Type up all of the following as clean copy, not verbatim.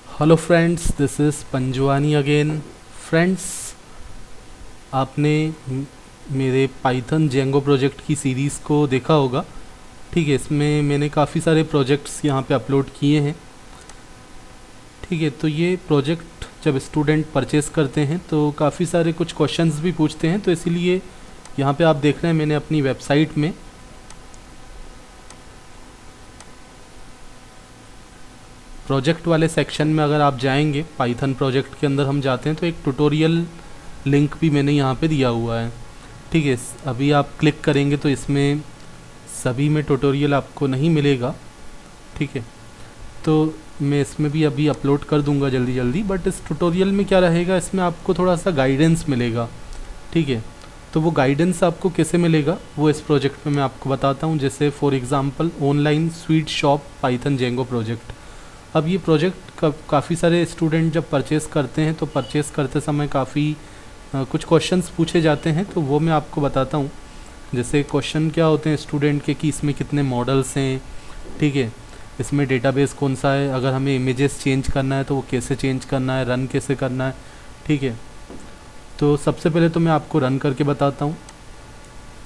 Hello friends, this is Panjwani again. Friends, आपने मेरे Python Django project की सीरीज़ को देखा होगा। ठीक है, इसमें मैंने काफ़ी सारे प्रोजेक्ट्स यहाँ पे अपलोड किए हैं। ठीक है, तो ये प्रोजेक्ट जब स्टूडेंट परचेज़ करते हैं तो काफ़ी सारे कुछ क्वेश्चंस भी पूछते हैं, तो इसीलिए यहाँ पे आप देख रहे हैं मैंने अपनी वेबसाइट में प्रोजेक्ट वाले सेक्शन में अगर आप जाएंगे, पाइथन प्रोजेक्ट के अंदर हम जाते हैं तो एक ट्यूटोरियल लिंक भी मैंने यहाँ पे दिया हुआ है। ठीक है, अभी आप क्लिक करेंगे तो इसमें सभी में ट्यूटोरियल आपको नहीं मिलेगा। ठीक है, तो मैं इसमें भी अभी अपलोड कर दूंगा जल्दी जल्दी, बट इस ट्यूटोरियल में क्या रहेगा, इसमें आपको थोड़ा सा गाइडेंस मिलेगा। ठीक है, तो वो गाइडेंस आपको कैसे मिलेगा वो इस प्रोजेक्ट में मैं आपको बताता हूँ। जैसे for example online sweet shop Python Django project. अब ये प्रोजेक्ट काफ़ी सारे स्टूडेंट जब परचेज़ करते हैं तो परचेज़ करते समय काफ़ी कुछ क्वेश्चंस पूछे जाते हैं, तो वो मैं आपको बताता हूँ। जैसे क्वेश्चन क्या होते हैं स्टूडेंट के कि इसमें कितने मॉडल्स हैं, ठीक है, इसमें डेटाबेस कौन सा है, अगर हमें इमेजेस चेंज करना है तो वो कैसे चेंज करना है, रन कैसे करना है। ठीक है, तो सबसे पहले तो मैं आपको रन करके बताता हूँ।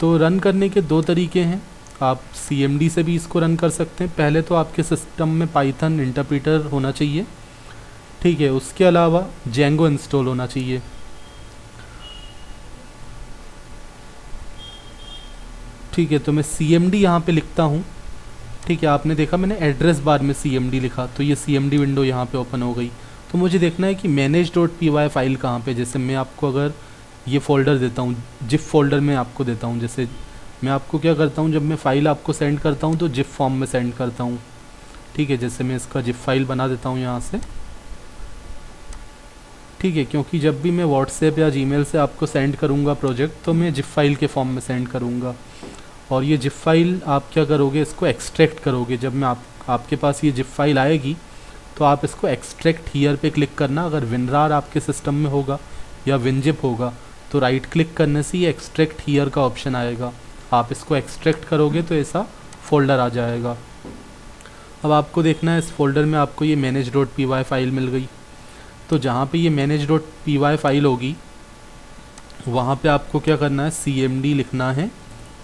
तो रन करने के दो तरीके हैं, आप CMD से भी इसको रन कर सकते हैं। पहले तो आपके सिस्टम में पाइथन इंटरप्रेटर होना चाहिए। ठीक है, उसके अलावा जेंगो इंस्टॉल होना चाहिए। ठीक है, तो मैं CMD यहाँ पे लिखता हूँ। ठीक है, आपने देखा मैंने एड्रेस बार में CMD लिखा, तो ये CMD विंडो यहाँ पे ओपन हो गई। तो मुझे देखना है कि manage.py फाइल कहाँ पे। जैसे मैं आपको अगर ये फ़ोल्डर देता हूँ, जिप फोल्डर में आपको देता हूँ। जैसे मैं आपको क्या करता हूँ, जब मैं फ़ाइल आपको सेंड करता हूँ तो जिप फॉर्म में सेंड करता हूँ। ठीक है, जैसे मैं इसका जिप फाइल बना देता हूँ यहाँ से। ठीक है, क्योंकि जब भी मैं व्हाट्सएप या जीमेल से आपको सेंड करूँगा प्रोजेक्ट, तो मैं जिप फाइल के फॉर्म में सेंड करूँगा। और ये जिप फाइल आप क्या करोगे, इसको एक्सट्रैक्ट करोगे। जब मैं आपके पास ये जिप फाइल आएगी तो आप इसको एक्सट्रैक्ट हियर पे क्लिक करना। अगर विनरार आपके सिस्टम में होगा या विनजिप होगा तो राइट क्लिक करने से ये एक्सट्रैक्ट हियर का ऑप्शन आएगा। आप इसको एक्सट्रैक्ट करोगे तो ऐसा फ़ोल्डर आ जाएगा। अब आपको देखना है इस फोल्डर में आपको ये manage.py फाइल मिल गई। तो जहाँ पे ये manage.py फाइल होगी वहाँ पे आपको क्या करना है, CMD लिखना है,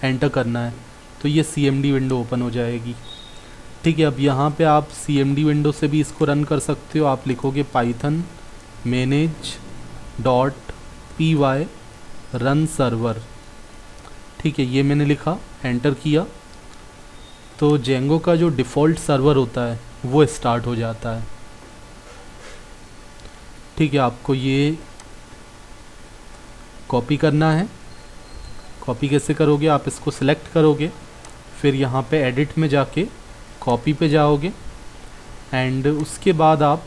एंटर करना है, तो ये CMD विंडो ओपन हो जाएगी। ठीक है, अब यहाँ पे आप CMD विंडो से भी इसको रन कर सकते हो। आप लिखोगे पाइथन manage.py रन सर्वर। ठीक है, ये मैंने लिखा, एंटर किया, तो जेंगो का जो डिफ़ॉल्ट सर्वर होता है वो स्टार्ट हो जाता है। ठीक है, आपको ये कॉपी करना है। कॉपी कैसे करोगे, आप इसको सिलेक्ट करोगे, फिर यहाँ पे एडिट में जाके कॉपी पे जाओगे, एंड उसके बाद आप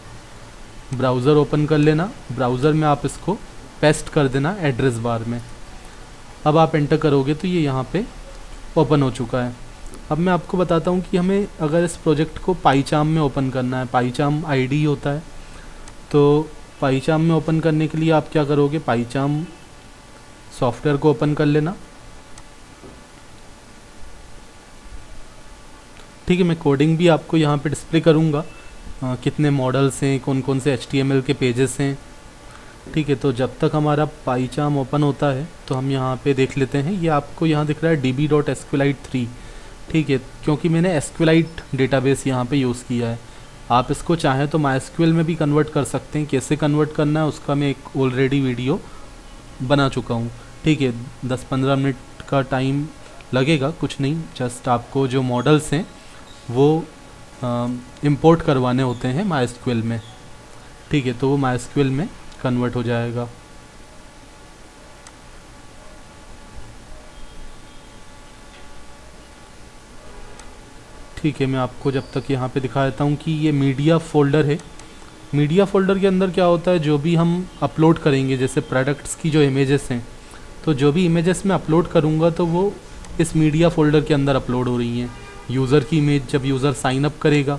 ब्राउज़र ओपन कर लेना। ब्राउज़र में आप इसको पेस्ट कर देना एड्रेस बार में। अब आप एंटर करोगे तो ये यहाँ पे ओपन हो चुका है। अब मैं आपको बताता हूँ कि हमें अगर इस प्रोजेक्ट को पाइचार्म में ओपन करना है, पाइचार्म ID होता है, तो पाइचार्म में ओपन करने के लिए आप क्या करोगे, पाइचार्म सॉफ्टवेयर को ओपन कर लेना। ठीक है, मैं कोडिंग भी आपको यहाँ पे डिस्प्ले करूँगा, कितने मॉडल्स हैं, कौन कौन से HTML के पेजेस हैं। ठीक है, तो जब तक हमारा पाइचार्म ओपन होता है तो हम यहाँ पे देख लेते हैं। ये आपको यहाँ दिख रहा है db.sqlite3। ठीक है, क्योंकि मैंने SQLite डेटाबेस यहाँ पे यूज़ किया है। आप इसको चाहें तो MySQL में भी कन्वर्ट कर सकते हैं। कैसे कन्वर्ट करना है उसका मैं एक ऑलरेडी वीडियो बना चुका हूँ। ठीक है, 10-15 मिनट का टाइम लगेगा, कुछ नहीं, जस्ट आपको जो मॉडल्स हैं वो इंपोर्ट करवाने होते हैं MySQL में। ठीक है, तो वो MySQL में कन्वर्ट हो जाएगा। ठीक है, मैं आपको जब तक यहाँ पे दिखा देता हूँ कि ये मीडिया फ़ोल्डर है। मीडिया फ़ोल्डर के अंदर क्या होता है, जो भी हम अपलोड करेंगे, जैसे प्रोडक्ट्स की जो इमेजेस हैं, तो जो भी इमेजेस मैं अपलोड करूँगा तो वो इस मीडिया फ़ोल्डर के अंदर अपलोड हो रही हैं। यूज़र की इमेज जब यूज़र साइन अप करेगा,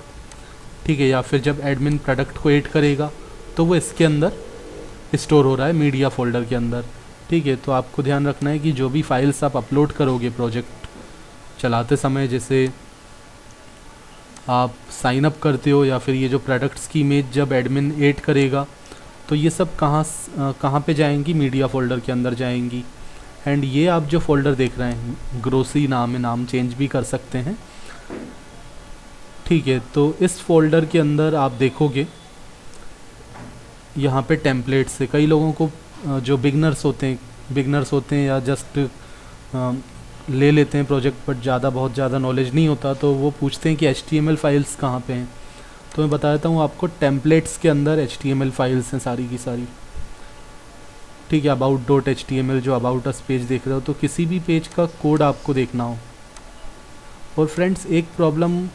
ठीक है, या फिर जब एडमिन प्रोडक्ट को ऐड करेगा तो वो इसके अंदर स्टोर हो रहा है मीडिया फ़ोल्डर के अंदर। ठीक है, तो आपको ध्यान रखना है कि जो भी फाइल्स आप अपलोड करोगे प्रोजेक्ट चलाते समय, जैसे आप साइन अप करते हो या फिर ये जो प्रोडक्ट्स की इमेज जब एडमिन ऐड करेगा तो ये सब कहाँ पे जाएंगी, मीडिया फ़ोल्डर के अंदर जाएंगी। एंड ये आप जो फ़ोल्डर देख रहे हैं ग्रोसरी नाम है, नाम चेंज भी कर सकते हैं, ठीक है। तो इस फोल्डर के अंदर आप देखोगे यहाँ पे टेम्पलेट्स से कई लोगों को जो बिगनर्स होते हैं या जस्ट ले लेते हैं प्रोजेक्ट बट बहुत ज़्यादा नॉलेज नहीं होता, तो वो पूछते हैं कि HTML फाइल्स कहाँ पे हैं। तो मैं बता देता हूँ आपको, टेम्पलेट्स के अंदर HTML फाइल्स हैं सारी की सारी, ठीक है। about.html जो अबाउट अस पेज देख रहे हो, तो किसी भी पेज का कोड आपको देखना हो। और फ्रेंड्स एक प्रॉब्लम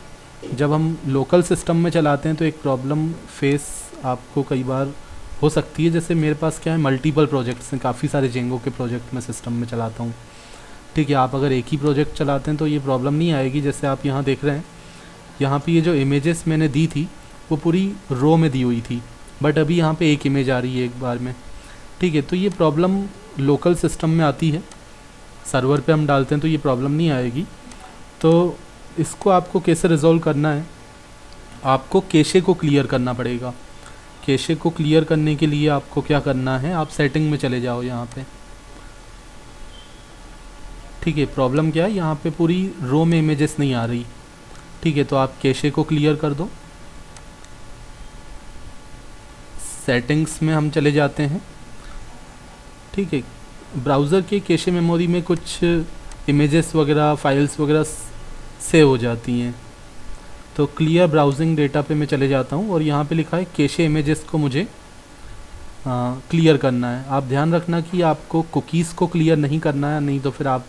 जब हम लोकल सिस्टम में चलाते हैं तो एक प्रॉब्लम फेस आपको कई बार हो सकती है। जैसे मेरे पास क्या है, मल्टीपल प्रोजेक्ट्स हैं, काफ़ी सारे जेंगो के प्रोजेक्ट मैं सिस्टम में चलाता हूँ, ठीक है। आप अगर एक ही प्रोजेक्ट चलाते हैं तो ये प्रॉब्लम नहीं आएगी। जैसे आप यहाँ देख रहे हैं, यहाँ पे ये जो इमेजेस मैंने दी थी वो पूरी रो में दी हुई थी, बट अभी यहाँ पे एक इमेज आ रही है एक बार में, ठीक है। तो ये प्रॉब्लम लोकल सिस्टम में आती है, सर्वर पे हम डालते हैं तो ये प्रॉब्लम नहीं आएगी। तो इसको आपको कैसे रिजॉल्व करना है, आपको कैशे को क्लियर करना पड़ेगा। कैशे को क्लियर करने के लिए आपको क्या करना है, आप सेटिंग में चले जाओ यहाँ पे, ठीक है। प्रॉब्लम क्या है, यहाँ पे पूरी रो में इमेजेस नहीं आ रही, ठीक है। तो आप कैशे को क्लियर कर दो। सेटिंग्स में हम चले जाते हैं, ठीक है। ब्राउज़र के कैशे मेमोरी में कुछ इमेजेस वगैरह फाइल्स वगैरह सेव हो जाती हैं। तो क्लियर ब्राउजिंग डेटा पे मैं चले जाता हूँ और यहाँ पे लिखा है कैशे इमेजेस को मुझे क्लियर करना है। आप ध्यान रखना कि आपको कुकीज़ को क्लियर नहीं करना है, नहीं तो फिर आप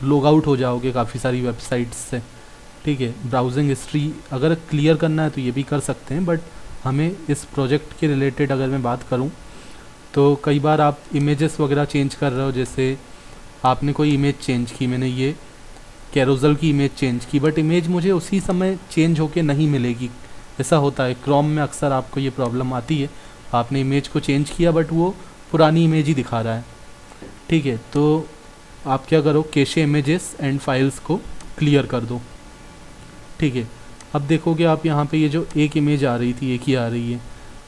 लॉग आउट हो जाओगे काफ़ी सारी वेबसाइट्स से, ठीक है। ब्राउजिंग हिस्ट्री अगर क्लियर करना है तो ये भी कर सकते हैं, बट हमें इस प्रोजेक्ट के रिलेटेड अगर मैं बात करूँ तो कई बार आप इमेजेस वगैरह चेंज कर रहे हो। जैसे आपने कोई इमेज चेंज की, मैंने ये कैरोज़ल की इमेज चेंज की, बट इमेज मुझे उसी समय चेंज होके नहीं मिलेगी। ऐसा होता है क्रोम में, अक्सर आपको ये प्रॉब्लम आती है। आपने इमेज को चेंज किया बट वो पुरानी इमेज ही दिखा रहा है, ठीक है। तो आप क्या करो, कैशे इमेजेस एंड फाइल्स को क्लियर कर दो, ठीक है। अब देखोगे आप यहाँ पे ये जो एक इमेज आ रही थी, एक ही आ रही है,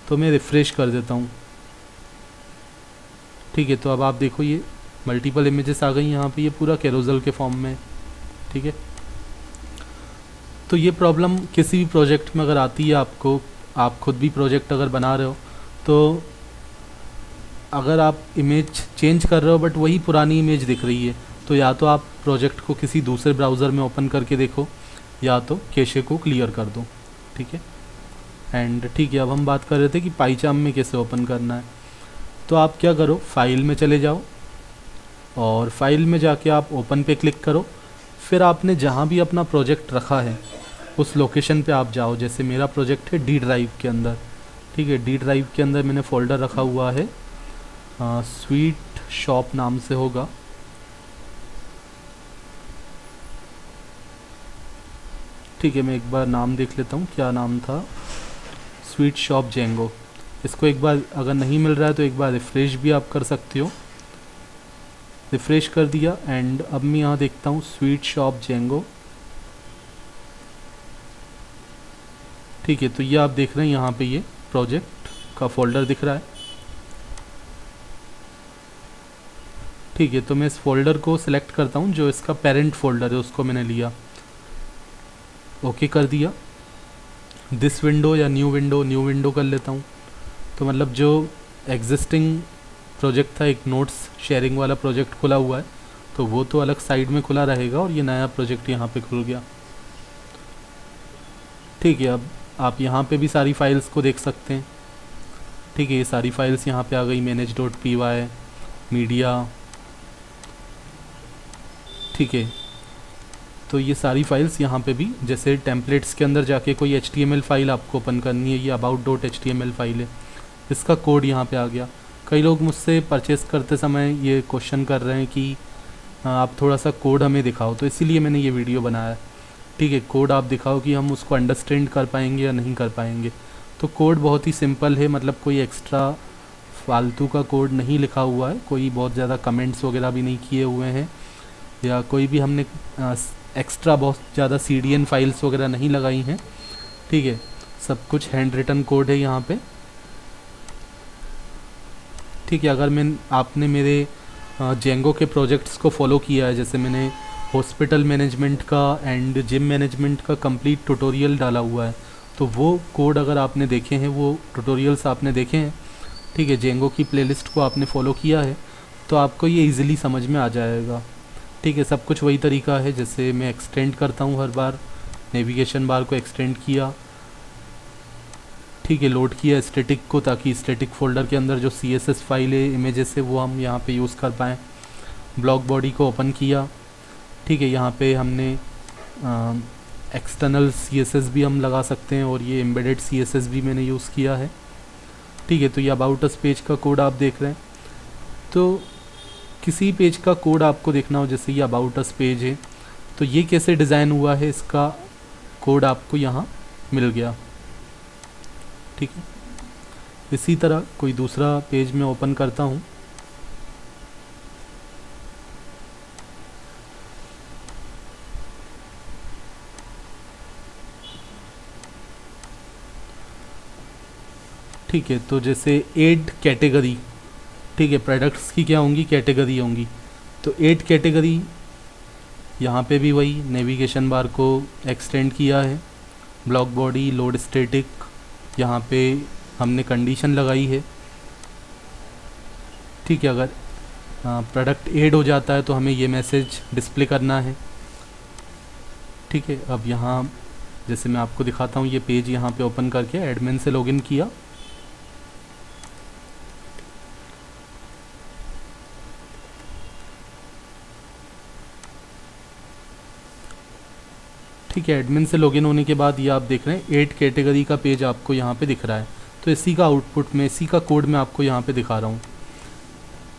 तो मैं रिफ़्रेश कर देता हूँ, ठीक है। तो अब आप देखो ये मल्टीपल इमेजेस आ गई यहाँ पे, ये पूरा कैरोज़ल के फॉर्म में, ठीक है। तो ये प्रॉब्लम किसी भी प्रोजेक्ट में अगर आती है आपको, आप खुद भी प्रोजेक्ट अगर बना रहे हो तो अगर आप इमेज चेंज कर रहे हो बट वही पुरानी इमेज दिख रही है, तो या तो आप प्रोजेक्ट को किसी दूसरे ब्राउज़र में ओपन करके देखो या तो कैशे को क्लियर कर दो, ठीक है। एंड ठीक है, अब हम बात कर रहे थे कि पाइचार्म में कैसे ओपन करना है। तो आप क्या करो, फाइल में चले जाओ और फाइल में जाके आप ओपन पे क्लिक करो। फिर आपने जहाँ भी अपना प्रोजेक्ट रखा है उस लोकेशन पे आप जाओ। जैसे मेरा प्रोजेक्ट है डी ड्राइव के अंदर, ठीक है। डी ड्राइव के अंदर मैंने फ़ोल्डर रखा हुआ है, स्वीट शॉप नाम से होगा, ठीक है। मैं एक बार नाम देख लेता हूँ, क्या नाम था, स्वीट शॉप जेंगो। इसको एक बार अगर नहीं मिल रहा है तो एक बार रिफ़्रेश भी आप कर सकते हो। रिफ़्रेश कर दिया एंड अब मैं यहाँ देखता हूँ स्वीट शॉप जेंगो, ठीक है। तो ये आप देख रहे हैं यहाँ पे ये प्रोजेक्ट का फ़ोल्डर दिख रहा है, ठीक है। तो मैं इस फोल्डर को सिलेक्ट करता हूँ, जो इसका पेरेंट फोल्डर है उसको मैंने लिया, ओके कर दिया। दिस विंडो या न्यू विंडो कर लेता हूँ। तो मतलब जो एग्जिस्टिंग प्रोजेक्ट था, एक नोट्स शेयरिंग वाला प्रोजेक्ट खुला हुआ है, तो वो तो अलग साइड में खुला रहेगा और ये नया प्रोजेक्ट यहाँ पे खुल गया, ठीक है। अब आप यहाँ पे भी सारी फाइल्स को देख सकते हैं, ठीक है। ये सारी फाइल्स यहाँ पे आ गई, manage.py, मीडिया, ठीक है। तो ये सारी फाइल्स यहाँ पे भी, जैसे टेम्पलेट्स के अंदर जाके कोई HTML फाइल आपको ओपन करनी है, ये about.html फाइल है, इसका कोड यहाँ पे आ गया। कई लोग मुझसे परचेस करते समय ये क्वेश्चन कर रहे हैं कि आप थोड़ा सा कोड हमें दिखाओ, तो इसीलिए मैंने ये वीडियो बनाया, ठीक है। कोड आप दिखाओ कि हम उसको अंडरस्टैंड कर पाएंगे या नहीं कर पाएंगे। तो कोड बहुत ही सिंपल है, मतलब कोई एक्स्ट्रा फालतू का कोड नहीं लिखा हुआ है, कोई बहुत ज़्यादा कमेंट्स वगैरह भी नहीं किए हुए हैं, या कोई भी हमने एक्स्ट्रा बहुत ज़्यादा CDN फाइल्स वगैरह नहीं लगाई हैं, ठीक है। सब कुछ हैंड रिटन कोड है यहाँ पे, ठीक है। अगर आपने मेरे जेंगो के प्रोजेक्ट्स को फॉलो किया है, जैसे मैंने हॉस्पिटल मैनेजमेंट का एंड जिम मैनेजमेंट का कंप्लीट ट्यूटोरियल डाला हुआ है, तो वो कोड अगर आपने देखे हैं, वो ट्यूटोरियल्स आपने देखे हैं, ठीक है, जेंगो की प्लेलिस्ट को आपने फॉलो किया है, तो आपको ये इजीली समझ में आ जाएगा, ठीक है। सब कुछ वही तरीका है, जैसे मैं एक्सटेंड करता हूँ हर बार, नेविगेशन बार को एक्सटेंड किया, ठीक है, लोड किया स्टैटिक को, ताकि स्टैटिक फोल्डर के अंदर जो CSS फाइल है, इमेजेस है, वो हम यहाँ पे यूज़ कर पाएँ। ब्लॉक बॉडी को ओपन किया, ठीक है, यहाँ पे हमने एक्सटर्नल CSS भी हम लगा सकते हैं, और ये एम्बेडेड CSS भी मैंने यूज़ किया है, ठीक है। तो ये अबाउट अस पेज का कोड आप देख रहे हैं। तो किसी पेज का कोड आपको देखना हो, जैसे ये अबाउट अस पेज है, तो ये कैसे डिज़ाइन हुआ है, इसका कोड आपको यहाँ मिल गया, ठीक है। इसी तरह कोई दूसरा पेज मैं ओपन करता हूँ, ठीक है। तो जैसे एड कैटेगरी, ठीक है, प्रोडक्ट्स की क्या होंगी, कैटेगरी होंगी। तो एड कैटेगरी, यहाँ पे भी वही नेविगेशन बार को एक्सटेंड किया है, ब्लॉक बॉडी, लोड स्टैटिक, यहाँ पे हमने कंडीशन लगाई है, ठीक है। अगर प्रोडक्ट ऐड हो जाता है तो हमें ये मैसेज डिस्प्ले करना है, ठीक है। अब यहाँ जैसे मैं आपको दिखाता हूँ, ये पेज यहाँ पे ओपन करके एडमिन से लॉगिन किया, ठीक है। एडमिन से लॉगिन होने के बाद ये आप देख रहे हैं 8 कैटेगरी का पेज आपको यहाँ पे दिख रहा है। तो इसी का आउटपुट में, इसी का कोड मैं आपको यहाँ पे दिखा रहा हूँ,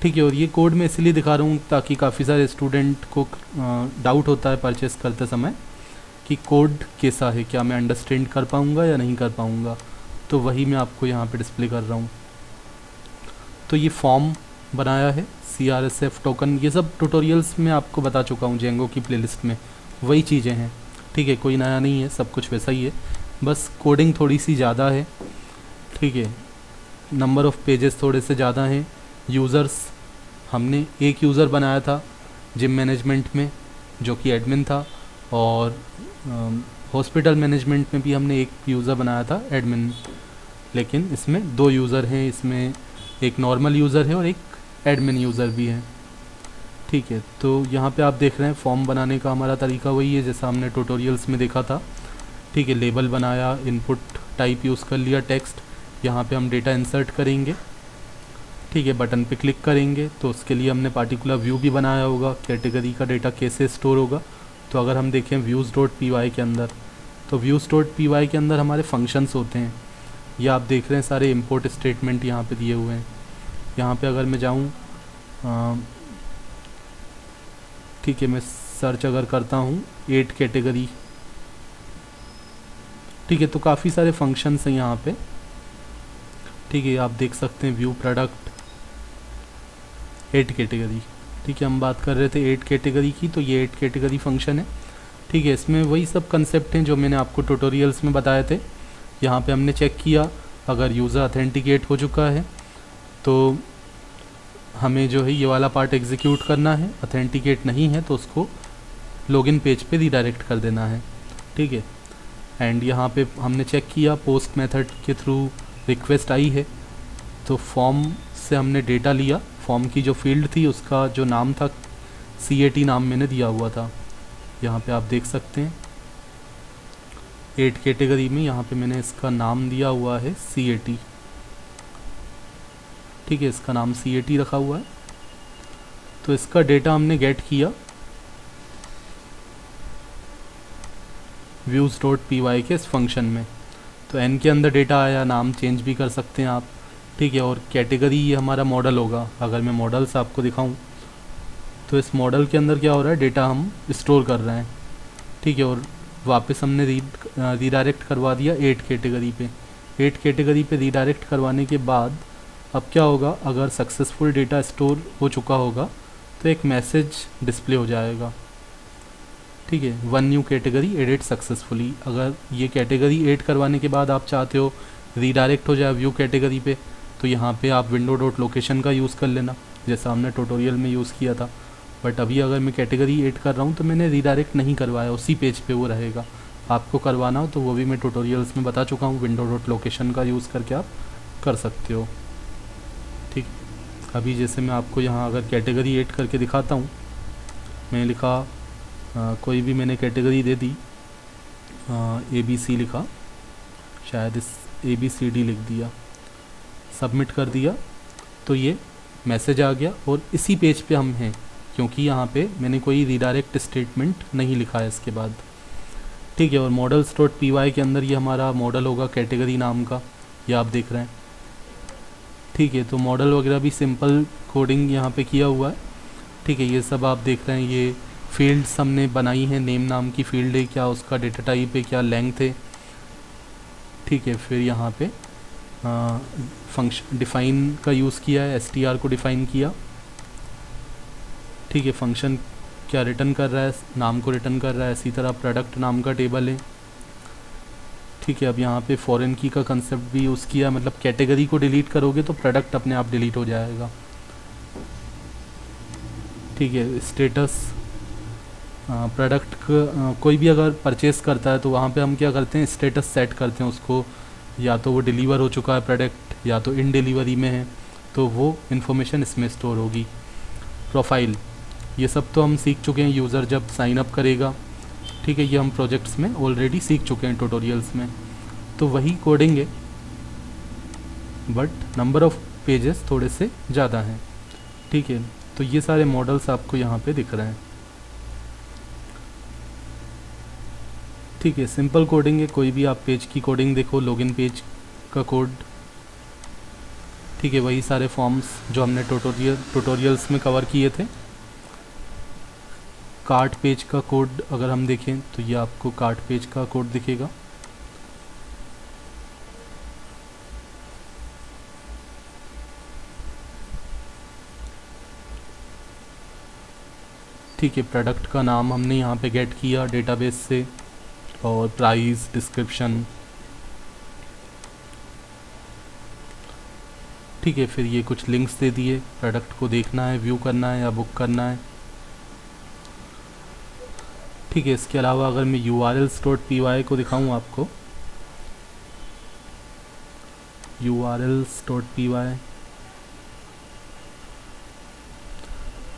ठीक है। और ये कोड मैं इसलिए दिखा रहा हूँ ताकि काफ़ी सारे स्टूडेंट को डाउट होता है परचेस करते समय कि कोड कैसा है, क्या मैं अंडरस्टैंड कर पाऊँगा या नहीं कर पाऊँगा, तो वही मैं आपको यहाँ पे डिस्प्ले कर रहा हूँ। तो ये फॉर्म बनाया है, CRSF टोकन, ये सब ट्यूटोरियल्स में आपको बता चुका हूँ जेंगो की प्लेलिस्ट में, वही चीज़ें हैं, ठीक है। कोई नया नहीं है, सब कुछ वैसा ही है, बस कोडिंग थोड़ी सी ज़्यादा है, ठीक है। नंबर ऑफ़ पेजेस थोड़े से ज़्यादा हैं। यूज़र्स, हमने एक यूज़र बनाया था जिम मैनेजमेंट में जो कि एडमिन था, और हॉस्पिटल मैनेजमेंट में भी हमने एक यूज़र बनाया था एडमिन, लेकिन इसमें 2 यूज़र हैं, इसमें एक नॉर्मल यूज़र है और एक एडमिन यूज़र भी है, ठीक है। तो यहाँ पे आप देख रहे हैं फॉर्म बनाने का हमारा तरीका वही है जैसा हमने ट्यूटोरियल्स में देखा था, ठीक है। लेबल बनाया, इनपुट टाइप यूज़ कर लिया टेक्स्ट, यहाँ पे हम डेटा इंसर्ट करेंगे, ठीक है। बटन पे क्लिक करेंगे तो उसके लिए हमने पार्टिकुलर व्यू भी बनाया होगा, कैटेगरी का डेटा कैसे स्टोर होगा। तो अगर हम देखें views.py के अंदर, तो views.py के अंदर हमारे फंक्शंस होते हैं, ये आप देख रहे हैं सारे इंपोर्ट स्टेटमेंट यहाँ पे दिए हुए हैं। यहाँ पे अगर मैं जाऊँ, ठीक है, मैं सर्च अगर करता हूँ 8 कैटेगरी, ठीक है, तो काफ़ी सारे फंक्शंस हैं यहाँ पे, ठीक है। आप देख सकते हैं व्यू प्रोडक्ट 8 कैटेगरी, ठीक है। हम बात कर रहे थे 8 कैटेगरी की, तो ये 8 कैटेगरी फंक्शन है, ठीक है। इसमें वही सब कंसेप्ट हैं जो मैंने आपको ट्यूटोरियल्स में बताए थे। यहाँ पे हमने चेक किया अगर यूज़र ऑथेंटिकेट हो चुका है तो हमें जो है ये वाला पार्ट एग्जीक्यूट करना है, ऑथेंटिकेट नहीं है तो उसको लॉगिन पेज पे रीडायरेक्ट कर देना है, ठीक है। एंड यहाँ पे हमने चेक किया पोस्ट मेथड के थ्रू रिक्वेस्ट आई है, तो फॉर्म से हमने डेटा लिया, फॉर्म की जो फील्ड थी उसका जो नाम था CAT नाम मैंने दिया हुआ था, यहाँ पे आप देख सकते हैं 8 कैटेगरी में यहाँ पे मैंने इसका नाम दिया हुआ है CAT, ठीक है, इसका नाम CAT रखा हुआ है। तो इसका डेटा हमने गेट किया views.py के इस फंक्शन में, तो n के अंदर डेटा आया, नाम चेंज भी कर सकते हैं आप, ठीक है। और कैटेगरी ये हमारा मॉडल होगा, अगर मैं मॉडल्स आपको दिखाऊं तो इस मॉडल के अंदर क्या हो रहा है, डेटा हम स्टोर कर रहे हैं, ठीक है। और वापस हमने रीडायरेक्ट करवा दिया 8 कैटेगरी पे। 8 कैटेगरी पे रीडायरेक्ट करवाने के बाद अब क्या होगा, अगर सक्सेसफुल डेटा स्टोर हो चुका होगा तो एक मैसेज डिस्प्ले हो जाएगा, ठीक है, one new category edit successfully. अगर ये कैटेगरी ऐड करवाने के बाद आप चाहते हो रीडायरेक्ट हो जाए व्यू कैटेगरी पे, तो यहाँ पे आप विंडो डॉट लोकेशन का यूज़ कर लेना, जैसा हमने ट्यूटोरियल में यूज़ किया था। बट अभी अगर मैं कैटेगरी ऐड कर रहा हूँ तो मैंने रीडायरेक्ट नहीं करवाया, उसी पेज पे वो रहेगा। आपको करवाना हो तो वो भी मैं ट्यूटोरियल्स में बता चुका हूँ, विंडो डॉट लोकेशन का यूज़ करके आप कर सकते हो। ठीक, अभी जैसे मैं आपको यहाँ अगर कैटेगरी ऐड करके दिखाता हूँ, मैंने लिखा कोई भी मैंने कैटेगरी दे दी, ABC लिखा, शायद इस ABCD लिख दिया, सबमिट कर दिया, तो ये मैसेज आ गया और इसी पेज पे हम हैं, क्योंकि यहाँ पे मैंने कोई रीडायरेक्ट स्टेटमेंट नहीं लिखा है इसके बाद। ठीक है, और मॉडल्स डॉट PY के अंदर ये हमारा मॉडल होगा कैटेगरी नाम का, ये आप देख रहे हैं। ठीक है, तो मॉडल वगैरह भी सिंपल कोडिंग यहाँ पे किया हुआ है। ठीक है, ये सब आप देख रहे हैं, ये फील्ड्स हमने बनाई हैं, नेम नाम की फील्ड है, क्या उसका डेटा टाइप है, क्या लेंथ है। ठीक है, फिर यहाँ पे फंक्शन डिफ़ाइन का यूज़ किया है, str को डिफ़ाइन किया। ठीक है, फंक्शन क्या रिटर्न कर रहा है, नाम को रिटर्न कर रहा है। इसी तरह प्रोडक्ट नाम का टेबल है। ठीक है, अब यहाँ पे फॉरेन की का कंसेप्ट भी यूज़ किया, मतलब कैटेगरी को डिलीट करोगे तो प्रोडक्ट अपने आप डिलीट हो जाएगा। ठीक है, स्टेटस प्रोडक्ट कोई भी अगर परचेस करता है तो वहाँ पे हम क्या करते हैं, स्टेटस सेट करते हैं उसको, या तो वो डिलीवर हो चुका है प्रोडक्ट या तो इन डिलीवरी में है, तो वो इन्फॉर्मेशन इसमें स्टोर होगी। प्रोफाइल, ये सब तो हम सीख चुके हैं, यूज़र जब साइन अप करेगा। ठीक है, ये हम प्रोजेक्ट्स में ऑलरेडी सीख चुके हैं ट्यूटोरियल्स में, तो वही कोडिंग है, बट नंबर ऑफ़ पेजेस थोड़े से ज़्यादा हैं। ठीक है, तो ये सारे मॉडल्स आपको यहाँ पे दिख रहे हैं। ठीक है, सिंपल कोडिंग है, कोई भी आप पेज की कोडिंग देखो, लॉगिन पेज का कोड। ठीक है, वही सारे फॉर्म्स जो हमने ट्यूटोरियल्स में कवर किए थे। कार्ट पेज का कोड अगर हम देखें तो ये आपको कार्ट पेज का कोड दिखेगा। ठीक है, प्रोडक्ट का नाम हमने यहाँ पे गेट किया डेटाबेस से, और प्राइस, डिस्क्रिप्शन। ठीक है, फिर ये कुछ लिंक्स दे दिए, प्रोडक्ट को देखना है, व्यू करना है या बुक करना है। ठीक है, इसके अलावा अगर मैं urls.py को दिखाऊं आपको, urls.py,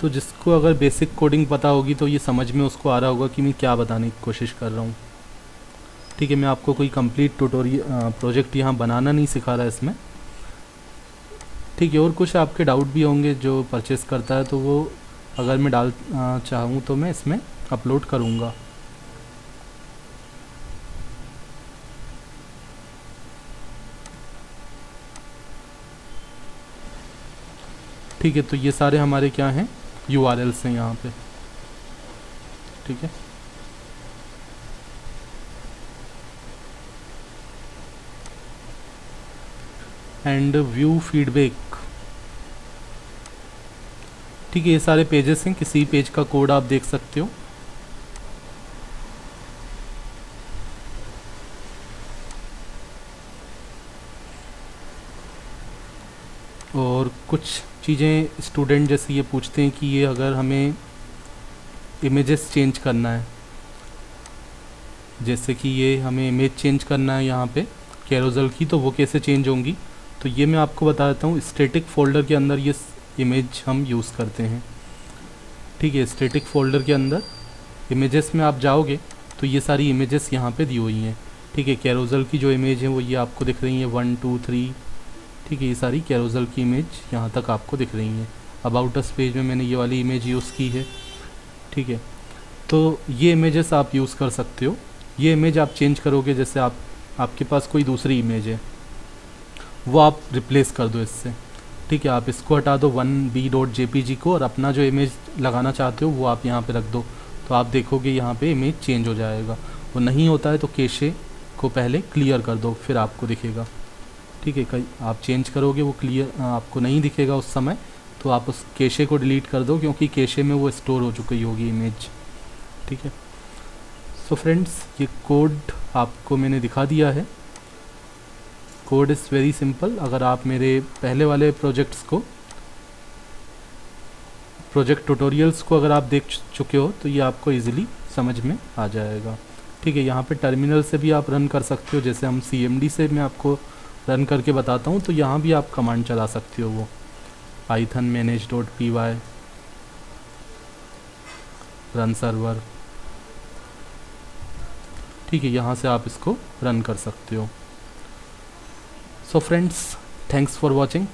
तो जिसको अगर बेसिक कोडिंग पता होगी तो ये समझ में उसको आ रहा होगा कि मैं क्या बताने की कोशिश कर रहा हूँ। ठीक है, मैं आपको कोई कंप्लीट ट्यूटोरियल प्रोजेक्ट यहाँ बनाना नहीं सिखा रहा इसमें। ठीक है, और कुछ आपके डाउट भी होंगे जो परचेस करता है, तो वो अगर मैं चाहूँ तो मैं इसमें अपलोड करूँगा। ठीक है, तो ये सारे हमारे क्या हैं, URLs हैं यहाँ पे। ठीक है, एंड व्यू फीडबैक। ठीक है, ये सारे पेजेस हैं, किसी पेज का कोड आप देख सकते हो। और कुछ चीज़ें स्टूडेंट जैसे ये पूछते हैं कि ये अगर हमें इमेजेस चेंज करना है, जैसे कि ये हमें इमेज चेंज करना है यहाँ पे कैरोजल की, तो वो कैसे चेंज होंगी, तो ये मैं आपको बता देता हूँ। स्टैटिक फ़ोल्डर के अंदर ये इमेज हम यूज़ करते हैं। ठीक है, स्टैटिक फ़ोल्डर के अंदर इमेजेस में आप जाओगे तो ये सारी इमेजेस यहाँ पे दी हुई हैं। ठीक है, कैरोजल की जो इमेज है वो ये आपको दिख रही है 1 2 3। ठीक है, ये सारी कैरोजल की इमेज यहाँ तक आपको दिख रही हैं। अबाउट अस पेज में मैंने ये वाली इमेज यूज़ की है। ठीक है, तो ये इमेजेस आप यूज़ कर सकते हो। ये इमेज आप चेंज करोगे, जैसे आपके पास कोई दूसरी इमेज है, वो आप रिप्लेस कर दो इससे। ठीक है, आप इसको हटा दो 1b.jpg को, और अपना जो इमेज लगाना चाहते हो वो आप यहाँ पे रख दो, तो आप देखोगे यहाँ पे इमेज चेंज हो जाएगा। वो नहीं होता है तो कैशे को पहले क्लियर कर दो, फिर आपको दिखेगा। ठीक है, कई आप चेंज करोगे वो क्लियर आपको नहीं दिखेगा उस समय, तो आप उस कैशे को डिलीट कर दो, क्योंकि कैशे में वो स्टोर हो चुकी होगी इमेज। ठीक है, सो फ्रेंड्स, ये कोड आपको मैंने दिखा दिया है। Code is very simple. अगर आप मेरे पहले वाले प्रोजेक्ट ट्यूटोरियल्स को अगर आप देख चुके हो तो ये आपको इजीली समझ में आ जाएगा। ठीक है, यहाँ पे टर्मिनल से भी आप रन कर सकते हो, जैसे हम CMD से मैं आपको रन करके बताता हूँ, तो यहाँ भी आप कमांड चला सकते हो, वो python manage.py रन सर्वर। ठीक है, यहाँ से आप इसको रन कर सकते हो। So friends, thanks for watching.